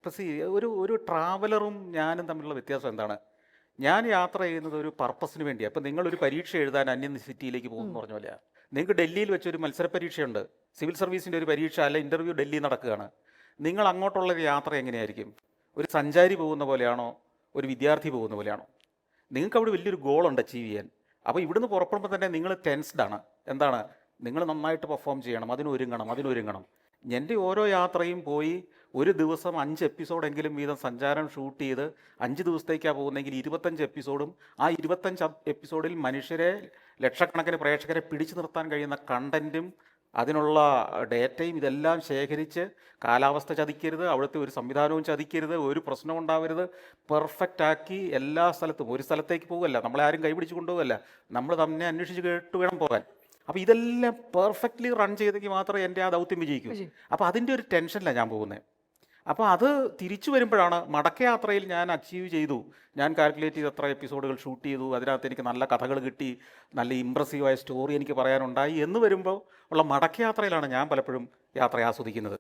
ഇപ്പം ഒരു ഒരു ട്രാവലറും ഞാനും തമ്മിലുള്ള വ്യത്യാസം എന്താണ്? ഞാൻ യാത്ര ചെയ്യുന്നത് ഒരു പർപ്പസിന് വേണ്ടിയാണ്. ഇപ്പം നിങ്ങളൊരു പരീക്ഷ എഴുതാൻ അന്യ സിറ്റിയിലേക്ക് പോകുന്നു പറഞ്ഞ പോലെയാണ്. നിങ്ങൾക്ക് ഡൽഹിയിൽ വെച്ചൊരു മത്സര പരീക്ഷയുണ്ട്. സിവിൽ സർവീസിൻ്റെ ഒരു പരീക്ഷ അല്ല ഇൻ്റർവ്യൂ ഡൽഹി നടക്കുകയാണ്. നിങ്ങൾ അങ്ങോട്ടുള്ള ഒരു യാത്ര എങ്ങനെയായിരിക്കും? ഒരു സഞ്ചാരി പോകുന്ന പോലെയാണോ? ഒരു വിദ്യാർത്ഥി പോകുന്ന പോലെയാണോ? നിങ്ങൾക്ക് അവിടെ വലിയൊരു ഗോളുണ്ട് അച്ചീവ് ചെയ്യാൻ. അപ്പോൾ ഇവിടുന്ന് പുറപ്പെടുമ്പോൾ തന്നെ നിങ്ങൾ ടെൻസ്ഡ് ആണ്. എന്താണ്? നിങ്ങൾ നന്നായിട്ട് പെർഫോം ചെയ്യണം, അതിനൊരുങ്ങണം. എൻ്റെ ഓരോ യാത്രയും പോയി ഒരു ദിവസം 5 എപ്പിസോഡെങ്കിലും വീതം സഞ്ചാരം ഷൂട്ട് ചെയ്ത് 5 ദിവസത്തേക്കാണ് പോകുന്നതെങ്കിൽ 25 എപ്പിസോഡും ആ 25 എപ്പിസോഡിൽ മനുഷ്യരെ ലക്ഷക്കണക്കിന് പ്രേക്ഷകരെ പിടിച്ചു നിർത്താൻ കഴിയുന്ന കണ്ടൻറ്റും അതിനുള്ള ഡേറ്റയും ഇതെല്ലാം ശേഖരിച്ച് കാലാവസ്ഥ ചതിക്കരുത്, അവിടുത്തെ ഒരു സംവിധാനവും ചതിക്കരുത്, ഒരു പ്രശ്നവും ഉണ്ടാവരുത്, പെർഫെക്റ്റ് ആക്കി എല്ലാ സ്ഥലത്തും ഒരു സ്ഥലത്തേക്ക് പോകുമല്ല, നമ്മളെ ആരും കൈപിടിച്ച് കൊണ്ടുപോകല്ല, നമ്മൾ തന്നെ അന്വേഷിച്ച് കേട്ട് വേണം പോകാൻ. അപ്പോൾ ഇതെല്ലാം പെർഫെക്റ്റ്ലി റൺ ചെയ്തെങ്കിൽ മാത്രമേ എൻ്റെ ആ ദൗത്യം വിജയിക്കൂ. അപ്പോൾ അതിൻ്റെ ഒരു ടെൻഷനിലാണ് ഞാൻ പോകുന്നത്. അപ്പോൾ അത് തിരിച്ചു വരുമ്പോഴാണ് മടക്കയാത്രയിൽ ഞാൻ അച്ചീവ് ചെയ്തു. ഞാൻ കാൽക്കുലേറ്റ് ചെയ്ത് എത്ര എപ്പിസോഡുകൾ ഷൂട്ട് ചെയ്തു, അതിനകത്ത് എനിക്ക് നല്ല കഥകൾ കിട്ടി, നല്ല ഇമ്പ്രസീവായ സ്റ്റോറി എനിക്ക് പറയാനുണ്ടായി എന്ന് വരുമ്പോൾ ഉള്ള മടക്കയാത്രയിലാണ് ഞാൻ പലപ്പോഴും യാത്ര ആസ്വദിക്കുന്നത്.